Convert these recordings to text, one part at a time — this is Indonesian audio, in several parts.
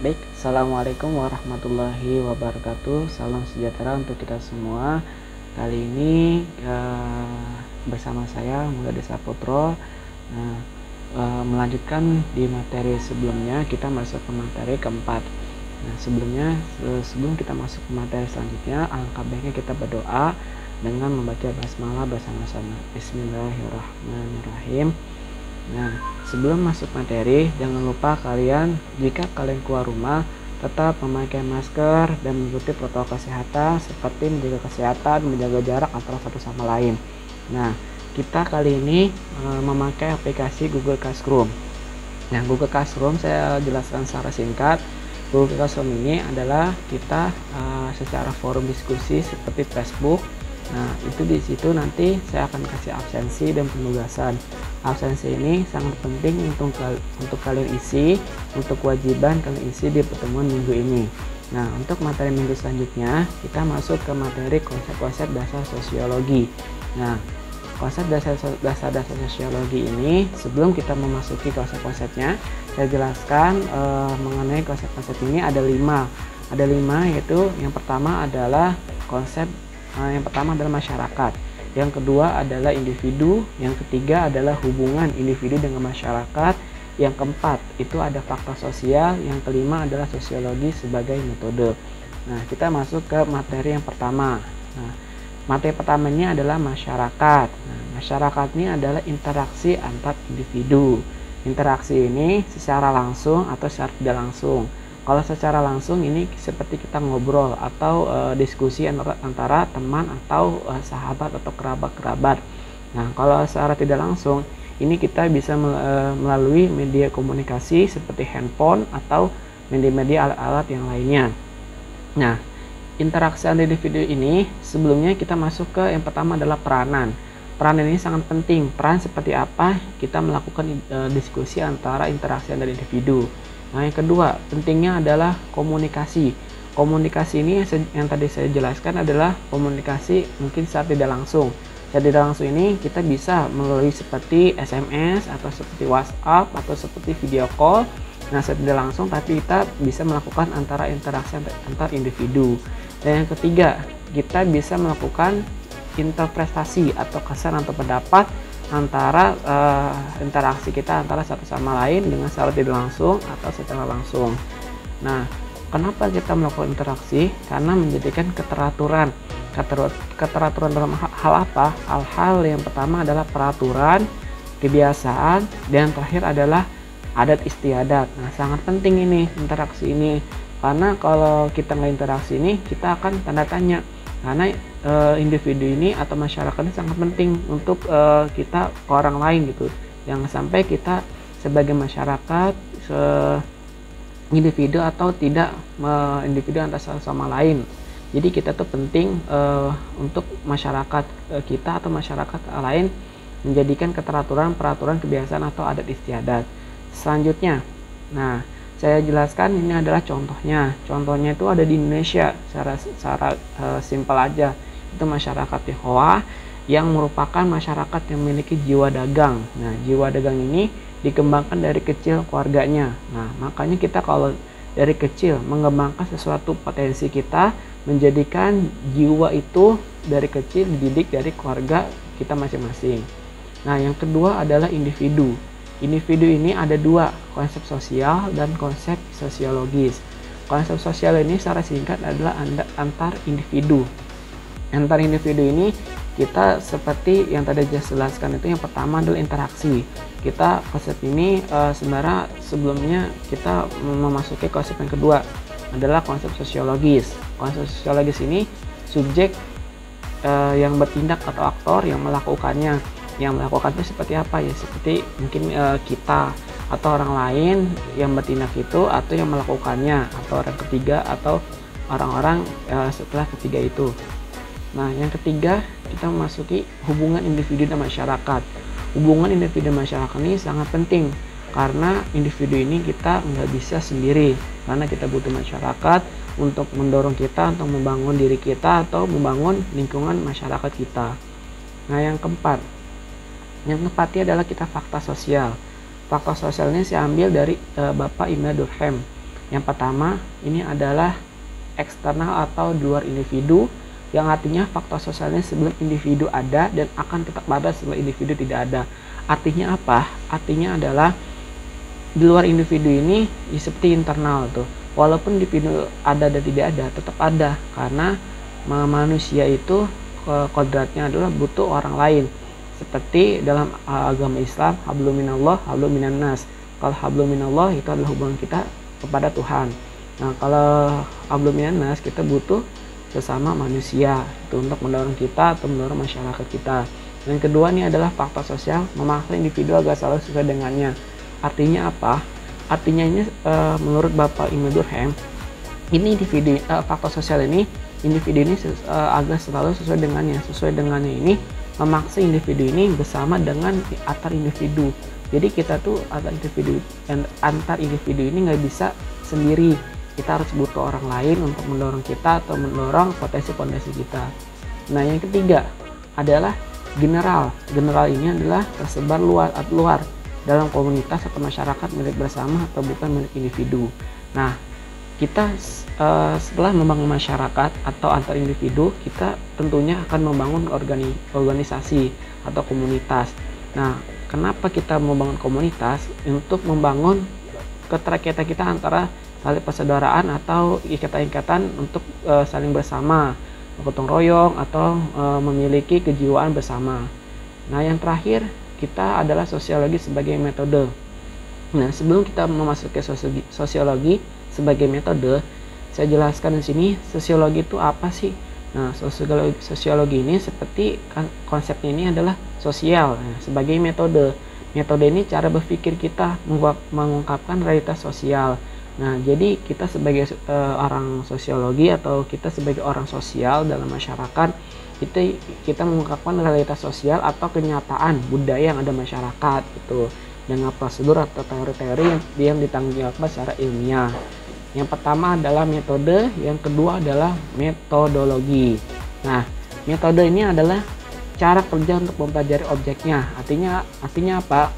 Baik, Assalamualaikum warahmatullahi wabarakatuh. Salam sejahtera untuk kita semua. Kali ini bersama saya Mulyadi Saputro. Nah, melanjutkan di materi sebelumnya, kita masuk ke materi keempat. Nah, sebelum kita masuk ke materi selanjutnya, alangkah baiknya kita berdoa dengan membaca basmalah bersama-sama. Bismillahirrahmanirrahim. Nah, sebelum masuk materi, jangan lupa jika kalian keluar rumah, tetap memakai masker dan mengikuti protokol kesehatan seperti menjaga kesehatan, menjaga jarak antara satu sama lain. Nah, kita kali ini memakai aplikasi Google Classroom. Nah, Google Classroom saya jelaskan secara singkat. Google Classroom ini adalah kita secara forum diskusi seperti Facebook. Nah, itu di situ nanti saya akan kasih absensi dan penugasan. Absensi ini sangat penting untuk kalian isi, untuk kewajiban kalian isi di pertemuan minggu ini. Nah, untuk materi minggu selanjutnya, kita masuk ke materi konsep-konsep dasar sosiologi. Nah, konsep dasar sosiologi ini, sebelum kita memasuki konsep-konsepnya, saya jelaskan mengenai konsep-konsep ini ada 5. Ada 5, yaitu yang pertama adalah masyarakat, yang kedua adalah individu, yang ketiga adalah hubungan individu dengan masyarakat, yang keempat itu ada fakta sosial, yang kelima adalah sosiologi sebagai metode. Nah, kita masuk ke materi yang pertama. Nah, materi pertamanya adalah masyarakat. Nah, masyarakat ini adalah interaksi antar individu. Interaksi ini secara langsung atau secara tidak langsung. Kalau secara langsung ini seperti kita ngobrol atau diskusi antara teman atau sahabat atau kerabat-kerabat. Nah, kalau secara tidak langsung ini kita bisa melalui media komunikasi seperti handphone atau media-media alat-alat yang lainnya. Nah, interaksi antar individu ini sebelumnya kita masuk ke yang pertama adalah peranan. Peranan ini sangat penting. Peran seperti apa kita melakukan diskusi antara interaksi antar individu. Nah, yang kedua, pentingnya adalah komunikasi. Komunikasi ini yang tadi saya jelaskan adalah komunikasi mungkin secara tidak langsung. Secara tidak langsung ini kita bisa melalui seperti SMS atau seperti WhatsApp atau seperti video call. Nah, secara tidak langsung tapi kita bisa melakukan interaksi antar individu. Dan yang ketiga, kita bisa melakukan interpretasi atau kesan atau pendapat antara interaksi kita antara satu sama lain dengan secara tidak langsung atau secara langsung. Nah, kenapa kita melakukan interaksi? Karena menjadikan keteraturan. Keteraturan dalam hal apa? Hal-hal yang pertama adalah peraturan, kebiasaan, dan terakhir adalah adat istiadat. Nah, sangat penting ini interaksi ini. Karena kalau kita nggak interaksi ini, kita akan tanda tanya. Karena individu ini atau masyarakat ini sangat penting untuk kita ke orang lain gitu. Jangan sampai kita sebagai masyarakat individu atau tidak individu antar satu sama lain. Jadi kita tuh penting untuk masyarakat kita atau masyarakat lain menjadikan keteraturan, peraturan, kebiasaan atau adat istiadat. Selanjutnya, nah saya jelaskan ini adalah contohnya. Contohnya itu ada di Indonesia secara simpel aja. Itu masyarakat Tionghoa yang merupakan masyarakat yang memiliki jiwa dagang. Nah, jiwa dagang ini dikembangkan dari kecil keluarganya. Nah, makanya kita kalau dari kecil mengembangkan sesuatu potensi kita, menjadikan jiwa itu dari kecil dididik dari keluarga kita masing-masing. Nah, yang kedua adalah individu. Individu ini ada 2, konsep sosial dan konsep sosiologis. Konsep sosial ini secara singkat adalah antar individu. Antar individu ini kita seperti yang tadi saya jelaskan itu, yang pertama adalah interaksi. Kita konsep ini sebenarnya sebelumnya kita memasuki konsep yang kedua adalah konsep sosiologis. Konsep sosiologis ini subjek yang bertindak atau aktor yang melakukannya. Yang melakukan itu seperti apa ya, seperti mungkin kita atau orang lain yang bertindak itu atau yang melakukannya atau orang ketiga atau orang-orang setelah ketiga itu. Nah, yang ketiga kita memasuki hubungan individu dan masyarakat. Hubungan individu dan masyarakat ini sangat penting karena individu ini kita nggak bisa sendiri, karena kita butuh masyarakat untuk mendorong kita untuk membangun diri kita atau membangun lingkungan masyarakat kita. Nah, yang keempat adalah kita fakta sosial. Fakta sosial ini saya ambil dari Bapak Immanuel Durkheim. Yang pertama, ini adalah eksternal atau di luar individu, yang artinya faktor sosialnya sebelum individu ada dan akan tetap ada setelah individu tidak ada. Artinya apa? Artinya adalah di luar individu ini seperti internal tuh. Walaupun individu ada dan tidak ada, tetap ada, karena manusia itu kodratnya adalah butuh orang lain. Seperti dalam agama Islam, hablum minallah, hablum minan nas. Kalau hablum minallah itu adalah hubungan kita kepada Tuhan. Nah, kalau hablum minan nas, kita butuh sesama manusia itu untuk mendorong kita atau mendorong masyarakat kita. Yang kedua ini adalah faktor sosial, memaksa individu agar selalu sesuai dengannya. Artinya apa? Artinya ini menurut Bapak Ibnu Durkheim, ini individu faktor sosial ini individu ini agar selalu sesuai dengannya. Sesuai dengannya ini memaksa individu ini bersama dengan antar individu. Jadi kita tuh antar individu ini nggak bisa sendiri. Kita harus butuh orang lain untuk mendorong kita atau mendorong potensi-potensi kita. Nah, yang ketiga adalah general. General ini adalah tersebar luar dalam komunitas atau masyarakat milik bersama atau bukan milik individu. Nah, kita setelah membangun masyarakat atau antar individu, kita tentunya akan membangun organisasi atau komunitas. Nah, kenapa kita membangun komunitas? Untuk membangun keterkaitan kita antara tali persaudaraan atau ikatan-ikatan untuk saling bersama, gotong royong atau memiliki kejiwaan bersama. Nah, yang terakhir kita adalah sosiologi sebagai metode. Nah, sebelum kita memasuki sosiologi sebagai metode, saya jelaskan di sini sosiologi itu apa sih? Nah, sosiologi ini seperti konsepnya ini adalah sosial sebagai metode. Metode ini cara berpikir kita mengungkapkan realitas sosial. Nah, jadi kita sebagai orang sosiologi atau kita sebagai orang sosial dalam masyarakat, kita mengungkapkan realitas sosial atau kenyataan budaya yang ada masyarakat gitu, dengan prosedur atau teori-teori yang ditanggung secara ilmiah. Yang pertama adalah metode, yang kedua adalah metodologi. Nah, metode ini adalah cara kerja untuk mempelajari objeknya. Artinya apa?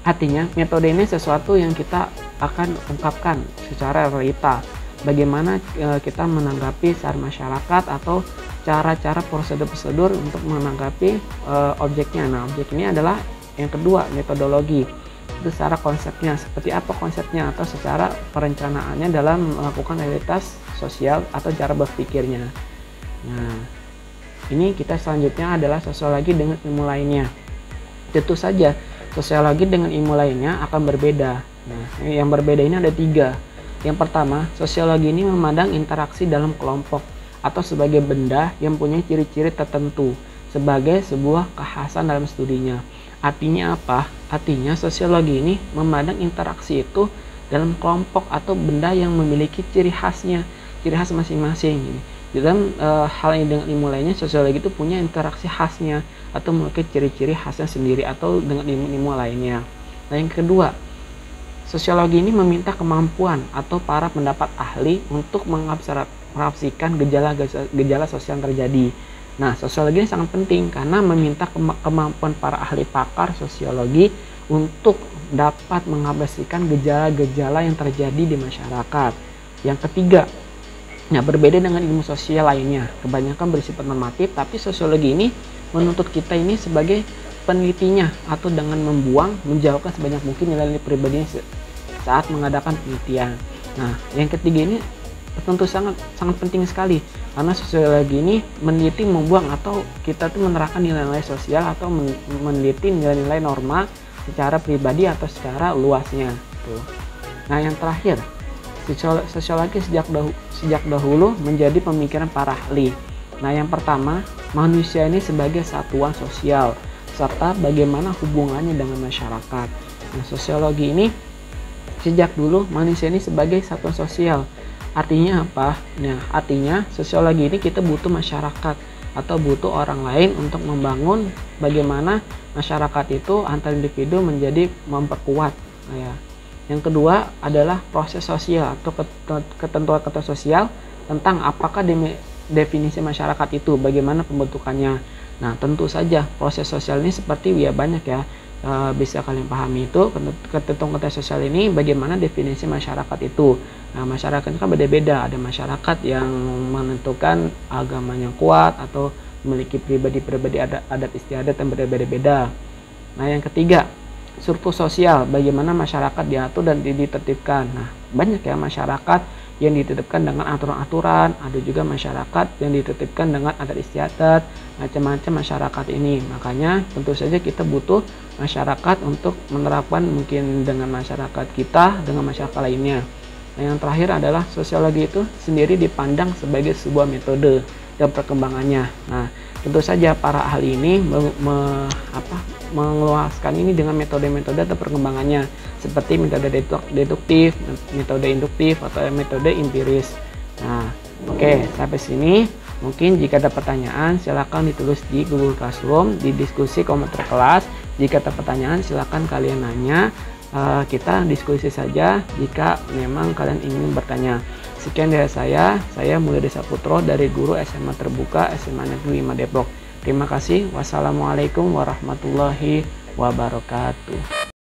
Artinya metode ini sesuatu yang kita akan ungkapkan secara realita. Bagaimana kita menanggapi secara masyarakat atau cara-cara prosedur-prosedur untuk menanggapi objeknya. Nah, objek ini adalah yang kedua, metodologi. Itu secara konsepnya, seperti apa konsepnya atau secara perencanaannya dalam melakukan realitas sosial atau cara berpikirnya. Nah, ini kita selanjutnya adalah sosiologi dengan ilmu lainnya. Tentu saja sosiologi dengan ilmu lainnya akan berbeda. Nah, yang berbeda ini ada 3. Yang pertama, sosiologi ini memandang interaksi dalam kelompok atau sebagai benda yang punya ciri-ciri tertentu sebagai sebuah kekhasan dalam studinya. Artinya apa? Artinya sosiologi ini memandang interaksi itu dalam kelompok atau benda yang memiliki ciri khasnya, ciri khas masing-masing. Dalam hal ini dengan ilmu lainnya, sosiologi itu punya interaksi khasnya atau memiliki ciri-ciri khasnya sendiri atau dengan ilmu lainnya. Nah, yang kedua, sosiologi ini meminta kemampuan atau para pendapat ahli untuk mengabstraksikan gejala sosial yang terjadi. Nah, sosiologi ini sangat penting karena meminta kemampuan para ahli pakar sosiologi untuk dapat mengabstraksikan gejala-gejala yang terjadi di masyarakat. Yang ketiga, nah berbeda dengan ilmu sosial lainnya, kebanyakan bersifat normatif, tapi sosiologi ini menuntut kita ini sebagai penelitinya atau dengan menjauhkan sebanyak mungkin nilai-nilai pribadinya saat mengadakan penelitian. Nah, yang ketiga ini tentu sangat penting sekali karena sosiologi ini meneliti, membuang atau kita tuh menerapkan nilai-nilai sosial atau meneliti nilai-nilai norma secara pribadi atau secara luasnya. Tuh. Nah, yang terakhir, sosiologi sejak dahulu menjadi pemikiran para ahli. Nah, yang pertama, manusia ini sebagai satuan sosial serta bagaimana hubungannya dengan masyarakat. Nah, sosiologi ini sejak dulu manusia ini sebagai satuan sosial. Artinya apa? Nah, artinya sosiologi ini kita butuh masyarakat atau butuh orang lain untuk membangun bagaimana masyarakat itu antar individu menjadi memperkuat. Nah, ya. Yang kedua adalah proses sosial atau ketentuan sosial tentang apakah definisi masyarakat itu, bagaimana pembentukannya. Nah, tentu saja proses sosial ini seperti banyak ya. Bisa kalian pahami itu ketentuan sosial ini bagaimana definisi masyarakat itu. Nah, masyarakat itu kan beda-beda. Ada masyarakat yang menentukan agamanya kuat atau memiliki pribadi-pribadi adat istiadat yang berbeda-beda. Nah, yang ketiga, struktur sosial, bagaimana masyarakat diatur dan ditertibkan. Nah, banyak ya masyarakat yang ditertibkan dengan aturan-aturan, ada juga masyarakat yang ditertibkan dengan adat istiadat, macam-macam masyarakat ini. Makanya tentu saja kita butuh masyarakat untuk menerapkan mungkin dengan masyarakat kita, dengan masyarakat lainnya. Nah, yang terakhir adalah sosiologi itu sendiri dipandang sebagai sebuah metode dan perkembangannya. Nah, tentu saja para ahli ini mengeluaskan ini dengan metode-metode atau perkembangannya seperti metode deduktif, metode induktif, atau metode empiris. Nah, oke, sampai sini. Mungkin jika ada pertanyaan silakan ditulis di Google Classroom, di diskusi komentar kelas. Jika ada pertanyaan silakan kalian nanya. Kita diskusi saja jika memang kalian ingin bertanya. Sekian dari saya Mulyadi Saputro dari Guru SMA Terbuka SMA Negeri 5 Depok. Terima kasih. Wassalamualaikum warahmatullahi wabarakatuh.